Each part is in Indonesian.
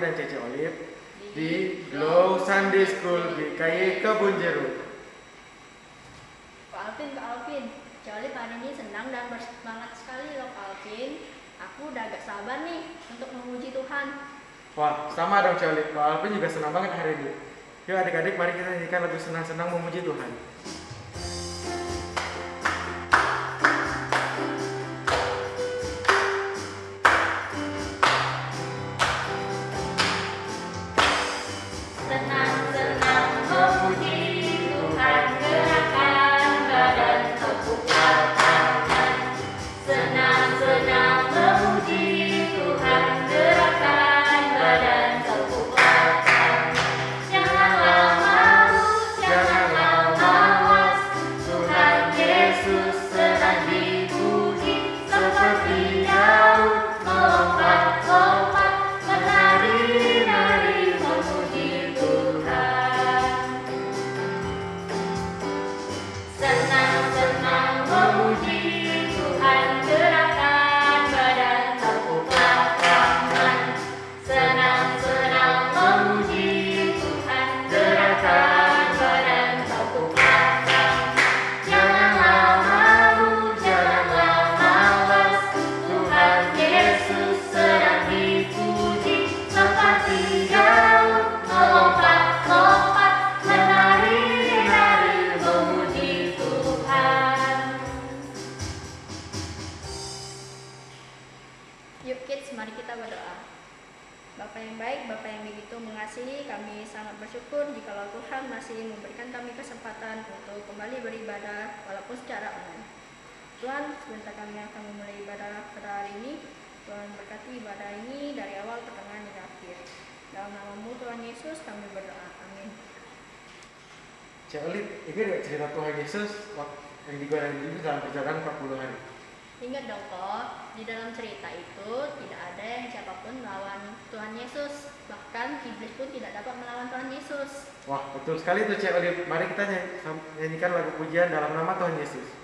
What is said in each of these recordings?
dan Cece Olive di Glow Sunday School GKI Kebun Jeruk. Kak Alvin, Cece Olive hari ini senang dan bersemangat sekali loh Kak Alvin. Aku udah agak sabar nih untuk memuji Tuhan. Wah, sama dong Cece Olive. Kak Alvin juga senang banget hari ini. Yuk adik-adik, mari kita nyanyikan lagu senang-senang memuji Tuhan. Yuk kids, mari kita berdoa. Bapa yang baik, Bapa yang begitu mengasihi, kami sangat bersyukur jikalau Tuhan masih memberikan kami kesempatan untuk kembali beribadah walaupun secara online. Tuhan, sebentar kami akan memulai ibadah pada hari ini. Tuhan berkati ibadah ini dari awal, pertengahan, hingga akhir. Dalam nama-Mu Tuhan Yesus kami berdoa. Amin. Cece Olive, ingat gak cerita Tuhan Yesus yang digoreng itu dalam perjalanan 40 hari? Ingat dong kok, di dalam cerita itu tidak ada yang siapapun melawan Tuhan Yesus. Bahkan iblis pun tidak dapat melawan Tuhan Yesus. Wah, betul sekali tuh Cece Olive. Mari kita nyanyikan lagu pujian dalam nama Tuhan Yesus.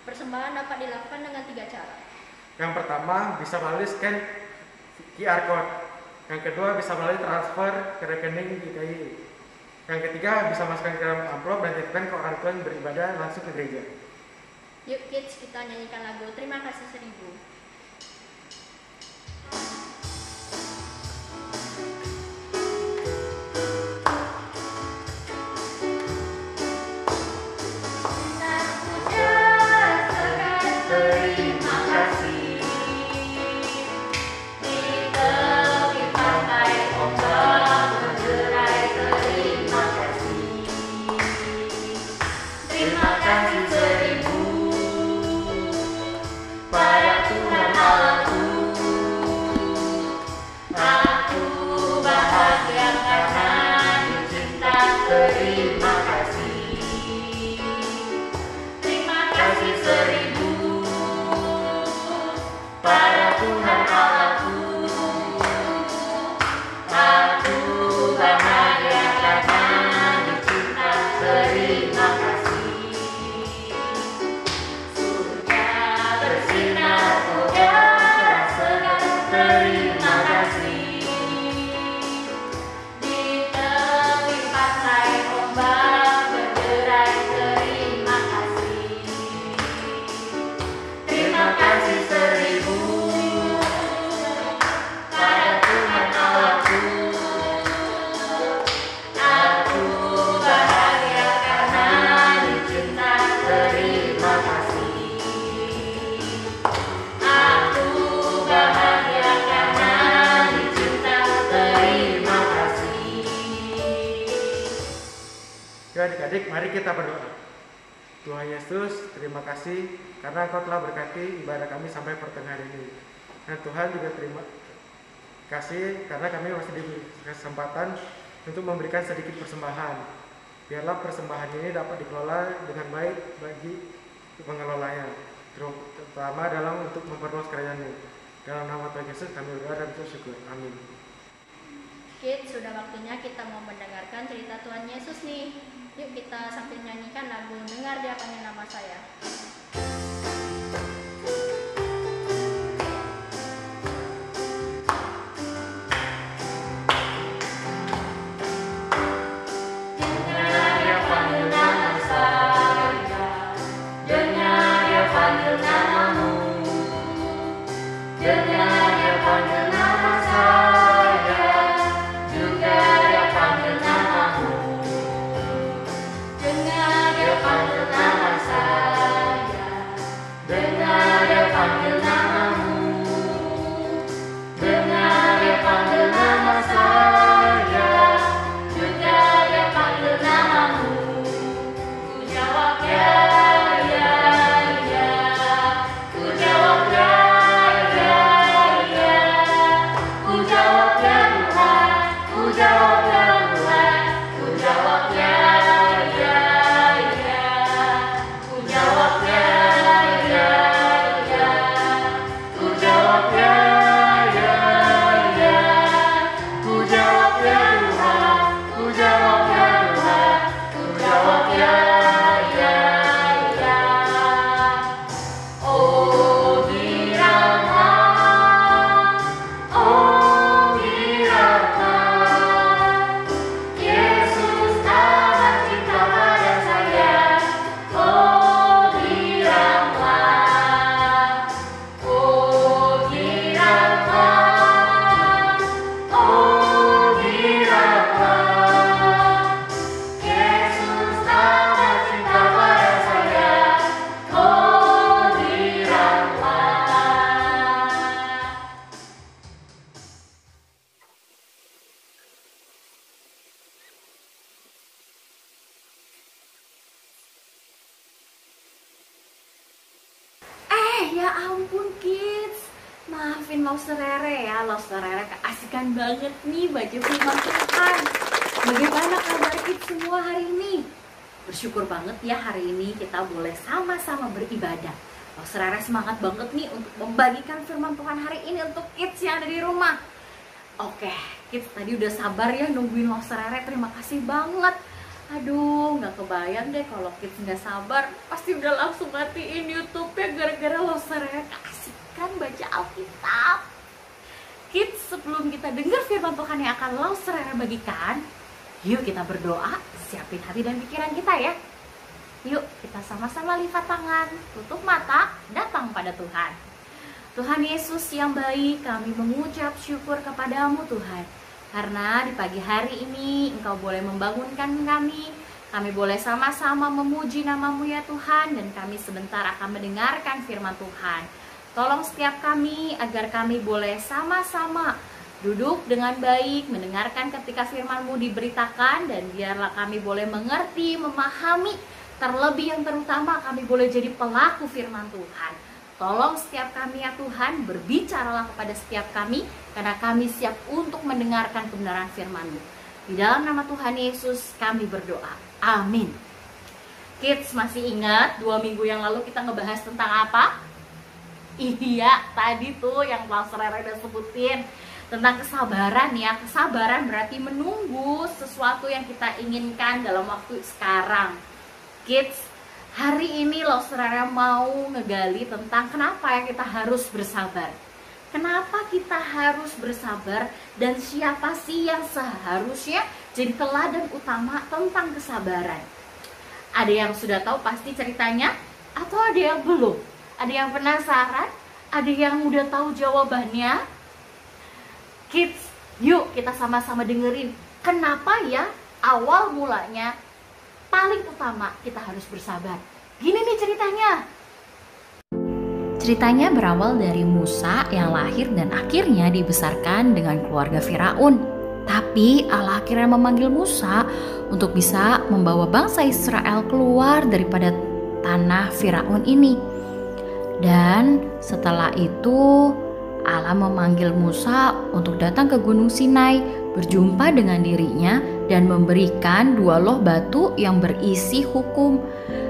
Persembahan dapat dilakukan dengan 3 cara. Yang pertama bisa melalui scan QR code. Yang kedua bisa melalui transfer ke rekening GKI. Yang ketiga bisa masukkan ke dalam amplop dan titipkan ke orang tua yang beribadah langsung ke gereja. Yuk kids, kita nyanyikan lagu Terima Kasih 1000. Pada Tuhan terima kasih. Di tepi pantai ombak berderai, terima kasih. Terima kasih seribu pada Tuhan Allahku. Aku bahagia karena dicinta, terima kasih. Aku bahagia karena dicinta, terima kasih. Ya adik-adik, mari kita berdoa. Tuhan Yesus, terima kasih karena Engkau telah berkati ibadah kami sampai pertengahan ini. Dan Tuhan juga terima kasih karena kami masih diberi kesempatan untuk memberikan sedikit persembahan. Biarlah persembahan ini dapat dikelola dengan baik bagi pengelolanya, terutama dalam untuk memperluas kerajaan-Mu. Dalam nama Tuhan Yesus kami berdoa dan bersyukur. Amin. Kids, sudah waktunya kita mau mendengarkan cerita Tuhan Yesus nih. Yuk kita sambil nyanyikan lagu Dengar Dia Panggil Nama Saya. Dengar Dia panggil nama saya, dengar Dia panggil namamu, dengar Dia panggil nama saya, juga Dia panggil namamu. Dengar Dia panggil nama saya, dengar Dia panggil namamu, dengar Dia panggil nama saya, juga Dia panggil namamu. Ku jawab ya, ya, ya. Ku jawab ya, ya, ya. Ku jawab ya Tuhan, ku jawab ya Tuhan. Ku jawab ya, ya, ya. Ku jawab ya, ya, ya. Ku jawab ya, ya, ya. Ku jawab ya Tuhan, ku jawab ya Tuhan. Ku jawab ya, ya, ya. Oh Birama, oh Birama, Yesus amat cinta pada saya. Oh Birama, oh Birama, oh Birama, Yesus amat cinta pada saya. Oh Birama. Ya ampun kids, maafin Loster Rere ya. Loster Rere keasikan banget nih baju firman Tuhan. Bagaimana kabar kids semua hari ini? Bersyukur banget ya hari ini kita boleh sama-sama beribadah. Loster Rere semangat banget nih untuk membagikan firman Tuhan hari ini untuk kids yang ada di rumah. Oke, kids tadi udah sabar ya nungguin Loster Rere, terima kasih banget. Aduh, nggak kebayang deh kalau kids nggak sabar, pasti udah langsung matiin YouTube-nya gara-gara Loster Rere keasikan baca Alkitab. Kids, sebelum kita dengar firman Tuhan yang akan Loster Rere bagikan, yuk kita berdoa, siapin hati dan pikiran kita ya. Yuk kita sama-sama lipat tangan, tutup mata, datang pada Tuhan. Tuhan Yesus yang baik, kami mengucap syukur kepadamu Tuhan. Karena di pagi hari ini Engkau boleh membangunkan kami boleh sama-sama memuji namamu ya Tuhan, dan kami sebentar akan mendengarkan firman Tuhan. Tolong setiap kami agar kami boleh sama-sama duduk dengan baik, mendengarkan ketika firman-Mu diberitakan, dan biarlah kami boleh mengerti, memahami, terlebih yang terutama kami boleh jadi pelaku firman Tuhan. Tolong setiap kami ya Tuhan, berbicaralah kepada setiap kami, karena kami siap untuk mendengarkan kebenaran firman-Mu. Di dalam nama Tuhan Yesus kami berdoa. Amin. Kids, masih ingat 2 minggu yang lalu kita ngebahas tentang apa? Iya, tadi tuh yang Loster Rere udah sebutin tentang kesabaran ya. Kesabaran berarti menunggu sesuatu yang kita inginkan dalam waktu sekarang. Kids, hari ini Loster Rere mau ngegali tentang kenapa ya kita harus bersabar. Kenapa kita harus bersabar dan siapa sih yang seharusnya jadi teladan utama tentang kesabaran? Ada yang sudah tahu pasti ceritanya atau ada yang belum? Ada yang penasaran? Ada yang udah tahu jawabannya? Kids, yuk kita sama-sama dengerin kenapa ya awal mulanya paling utama kita harus bersabar. Gini nih ceritanya. Ceritanya berawal dari Musa yang lahir dan akhirnya dibesarkan dengan keluarga Firaun. Tapi Allah akhirnya memanggil Musa untuk bisa membawa bangsa Israel keluar daripada tanah Firaun ini. Dan setelah itu Allah memanggil Musa untuk datang ke Gunung Sinai, berjumpa dengan dirinya dan memberikan 2 loh batu yang berisi hukum.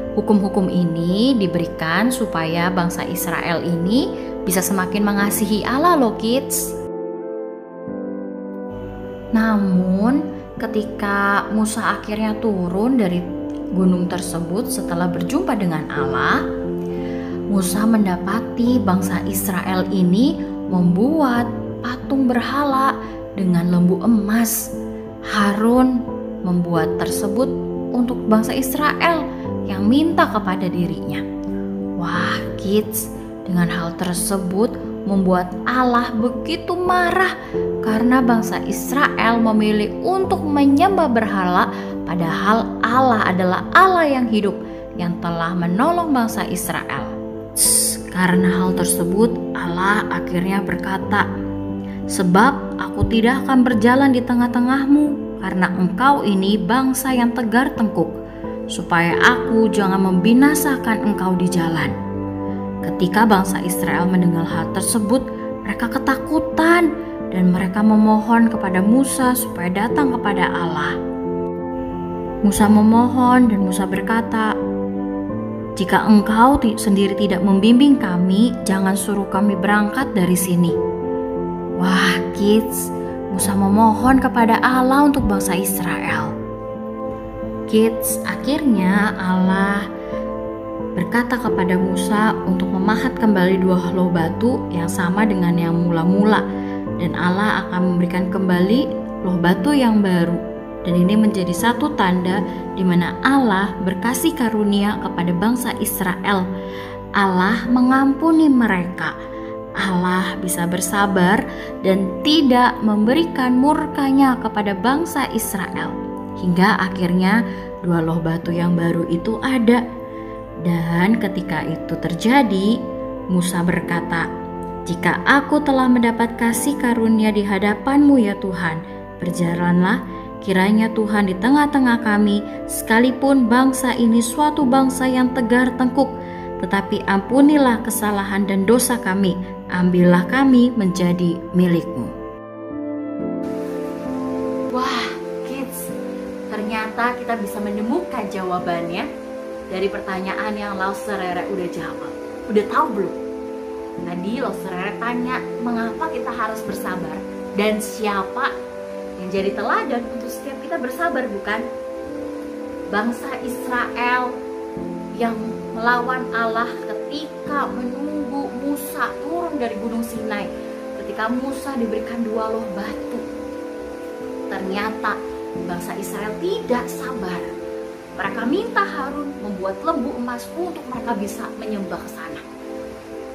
Hukum-hukum ini diberikan supaya bangsa Israel ini bisa semakin mengasihi Allah loh kids. Namun ketika Musa akhirnya turun dari gunung tersebut setelah berjumpa dengan Allah, Musa mendapati bangsa Israel ini membuat patung berhala dengan lembu emas. Harun membuat tersebut untuk bangsa Israel yang minta kepada dirinya. Wah kids, dengan hal tersebut membuat Allah begitu marah karena bangsa Israel memilih untuk menyembah berhala, padahal Allah adalah Allah yang hidup yang telah menolong bangsa Israel. Karena hal tersebut Allah akhirnya berkata, "Sebab aku tidak akan berjalan di tengah-tengahmu karena engkau ini bangsa yang tegar tengkuk, supaya aku jangan membinasakan engkau di jalan." Ketika bangsa Israel mendengar hal tersebut, mereka ketakutan dan mereka memohon kepada Musa supaya datang kepada Allah. Musa memohon dan Musa berkata, "Jika engkau sendiri tidak membimbing kami, jangan suruh kami berangkat dari sini." Wah kids, Musa memohon kepada Allah untuk bangsa Israel. Kids, akhirnya Allah berkata kepada Musa untuk memahat kembali 2 loh batu yang sama dengan yang mula-mula, dan Allah akan memberikan kembali loh batu yang baru. Dan ini menjadi satu tanda di mana Allah berkasih karunia kepada bangsa Israel. Allah mengampuni mereka. Allah bisa bersabar dan tidak memberikan murkanya kepada bangsa Israel. Hingga akhirnya 2 loh batu yang baru itu ada. Dan ketika itu terjadi, Musa berkata, "Jika aku telah mendapat kasih karunia di hadapan-Mu ya Tuhan, berjalanlah kiranya Tuhan di tengah-tengah kami, sekalipun bangsa ini suatu bangsa yang tegar tengkuk, tetapi ampunilah kesalahan dan dosa kami, ambillah kami menjadi milik-Mu." Wah kids, ternyata kita bisa menemukan jawabannya dari pertanyaan yang Lauserere udah jawab. Udah tahu belum? Tadi Lauserere tanya mengapa kita harus bersabar dan siapa yang jadi teladan untuk setiap kita bersabar, bukan? Bangsa Israel yang melawan Allah ketika menunggu Musa turun dari Gunung Sinai. Ketika Musa diberikan 2 loh batu, ternyata bangsa Israel tidak sabar. Mereka minta Harun membuat lembu emas untuk mereka bisa menyembah ke sana.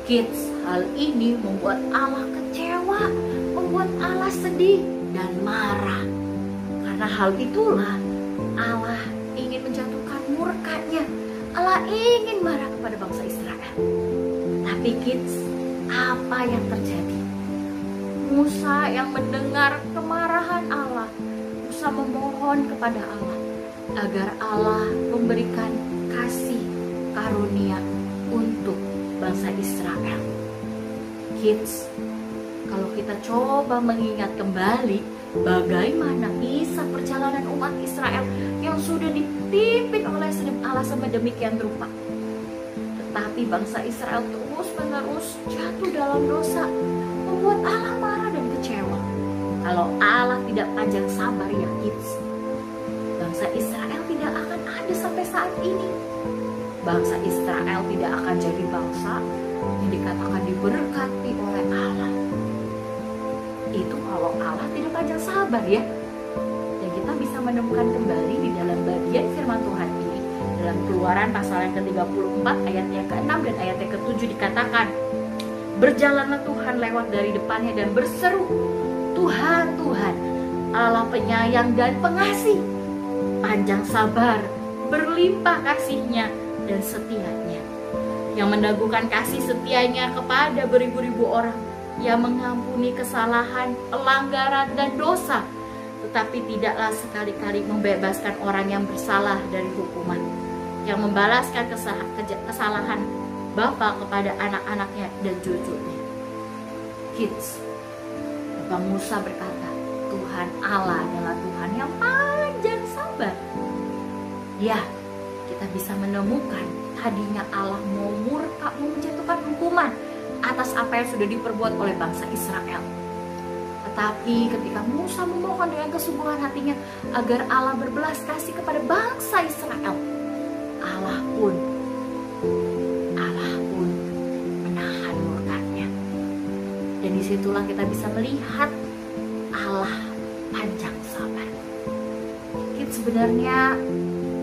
Kids, hal ini membuat Allah kecewa, membuat Allah sedih dan marah. Karena hal itulah Allah ingin menjatuhkan murkanya. Allah ingin marah kepada bangsa Israel. Tapi kids, apa yang terjadi? Musa yang mendengar kemarahan Allah, Musa memohon kepada Allah agar Allah memberikan kasih karunia untuk bangsa Israel. Kids, kalau kita coba mengingat kembali bagaimana kisah perjalanan umat Israel yang sudah dipimpin oleh Allah sedemikian rupa, tetapi bangsa Israel terus-menerus jatuh dalam dosa, membuat Allah marah dan kecewa. Kalau Allah tidak panjang sabar ya kids, bangsa Israel tidak akan ada sampai saat ini. Bangsa Israel tidak akan jadi bangsa yang dikatakan diberkati oleh Allah. itu kalau Allah tidak panjang sabar ya. Dan kita bisa menemukan kembali di dalam bagian firman Tuhan ini dalam Keluaran pasal yang ke-34 ayat yang ke-6 dan ayat yang ke-7 dikatakan, berjalanlah Tuhan lewat dari depannya dan berseru, Tuhan, Tuhan, Allah penyayang dan pengasih, panjang sabar, berlimpah kasihnya dan setianya, yang meneguhkan kasih setianya kepada beribu-ribu orang, yang mengampuni kesalahan, pelanggaran dan dosa, tetapi tidaklah sekali-kali membebaskan orang yang bersalah dari hukuman, yang membalaskan kesalahan Bapa kepada anak-anaknya dan cucunya. Kids, Bapak Musa berkata, Tuhan Allah adalah Tuhan yang panjang sabar. Ya, kita bisa menemukan tadinya Allah mau murka, mau menjatuhkan hukuman atas apa yang sudah diperbuat oleh bangsa Israel. Tetapi ketika Musa memohon dengan kesungguhan hatinya agar Allah berbelas kasih kepada bangsa Israel, Allah pun menahan murkanya. Dan disitulah kita bisa melihat Allah panjang sabar. Kita sebenarnya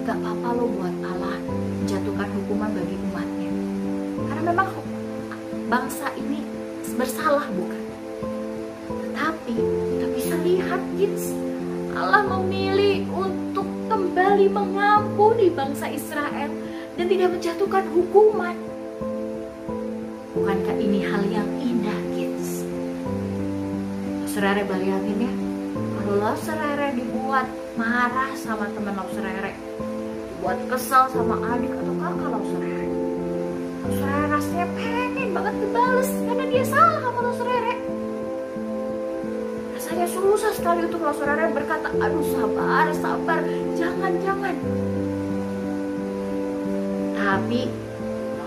gak apa-apa loh buat Allah menjatuhkan hukuman bagi umatnya, karena memang bangsa ini bersalah, bukan? Tetapi kita bisa lihat, kids, Allah memilih untuk kembali mengampuni bangsa Israel dan tidak menjatuhkan hukuman. Bukankah ini hal yang indah, kids? Saudara bayangin ya, kalau saudara dibuat marah sama teman saudara, dibuat kesal sama adik atau kakak saudara, saudara rasanya pengen banget dibales karena dia salah sama saudara. Rasanya susah sekali untuk saudara berkata, aduh sabar, jangan. Tapi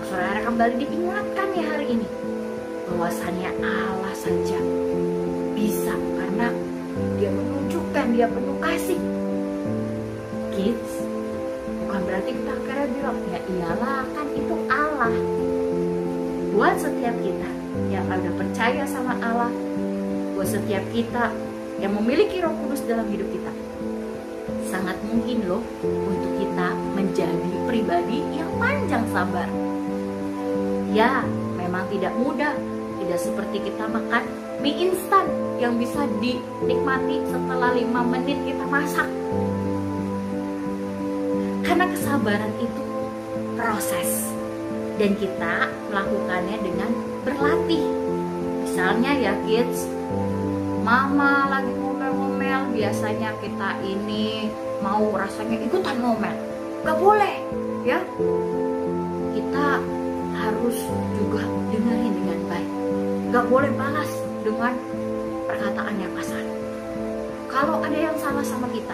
saudara kembali diingatkan ya hari ini bahwasannya Allah saja bisa, karena dia menunjukkan dia penuh kasih. Kids, bukan berarti kita akhirnya bilang, ya iyalah kan itu Allah. Buat setiap kita yang ada percaya sama Allah, buat setiap kita yang memiliki Roh Kudus dalam hidup kita, sangat mungkin loh untuk kita menjadi pribadi yang panjang sabar. Ya, memang tidak mudah, tidak seperti kita makan mie instan yang bisa dinikmati setelah 5 menit kita masak. Karena kesabaran itu proses dan kita melakukannya dengan berlatih. Misalnya ya kids, mama lagi ngomel-ngomel, biasanya kita ini mau rasanya ikutan ngomel. Gak boleh ya, kita harus juga dengerin dengan baik. Gak boleh balas dengan perkataan yang kasar. Kalau ada yang salah sama kita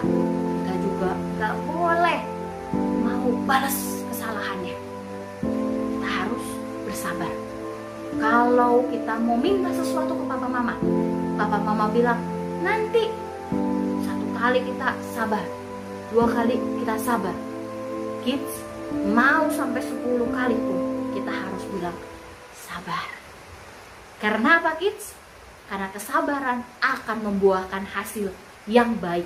juga gak boleh mau balas kesalahannya. Kita harus bersabar. Kalau kita mau minta sesuatu ke papa mama bilang nanti, 1 kali kita sabar, 2 kali kita sabar. Kids, mau sampai 10 kali pun kita harus bilang sabar. Karena apa kids? Karena kesabaran akan membuahkan hasil yang baik.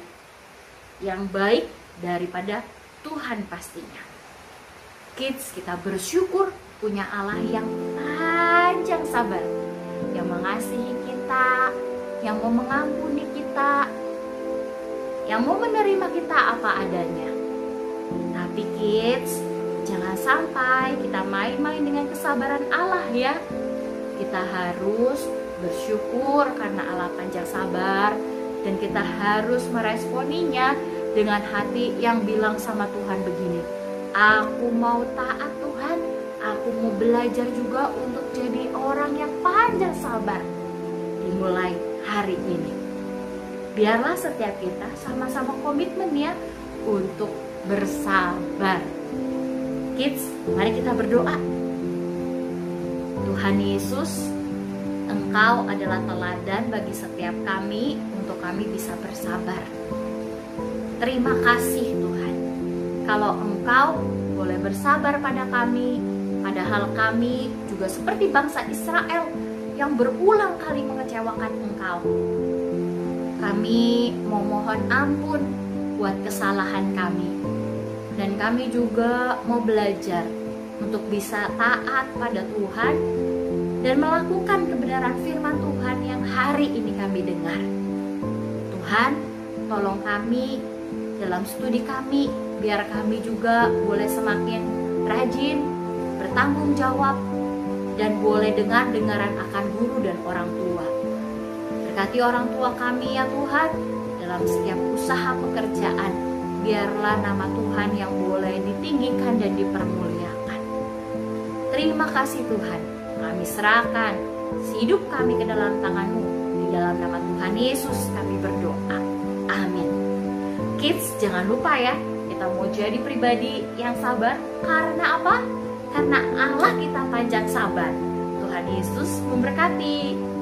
Yang baik daripada Tuhan pastinya. Kids, kita bersyukur punya Allah yang panjang sabar, yang mengasihi kita, yang mau mengampuni kita, yang mau menerima kita apa adanya. Tapi kids, jangan sampai kita main-main dengan kesabaran Allah ya. Kita harus bersyukur karena Allah panjang sabar, dan kita harus meresponinya dengan hati yang bilang sama Tuhan begini, aku mau taat Tuhan, aku mau belajar juga untuk jadi orang yang panjang sabar. Dimulai hari ini. Biarlah setiap kita sama-sama komitmen ya untuk bersabar. Kids, mari kita berdoa. Tuhan Yesus, Engkau adalah teladan bagi setiap kami untuk kami bisa bersabar. Terima kasih Tuhan, kalau Engkau boleh bersabar pada kami, padahal kami juga seperti bangsa Israel yang berulang kali mengecewakan Engkau. Kami mau mohon ampun buat kesalahan kami. Dan kami juga mau belajar untuk bisa taat pada Tuhan dan melakukan kebenaran firman Tuhan yang hari ini kami dengar. Tuhan, tolong kami dalam studi kami, biar kami juga boleh semakin rajin, bertanggung jawab, dan boleh dengar-dengaran akan guru dan orang tua. Berkati orang tua kami ya Tuhan, dalam setiap usaha pekerjaan, biarlah nama Tuhan yang boleh ditinggikan dan dipermuliakan. Terima kasih Tuhan, kami serahkan hidup kami ke dalam tangan-Mu. Di dalam nama Tuhan Yesus kami berdoa. Amin. Kids, jangan lupa ya, kita mau jadi pribadi yang sabar. Karena apa? Karena Allah kita panjang sabar. Tuhan Yesus memberkati.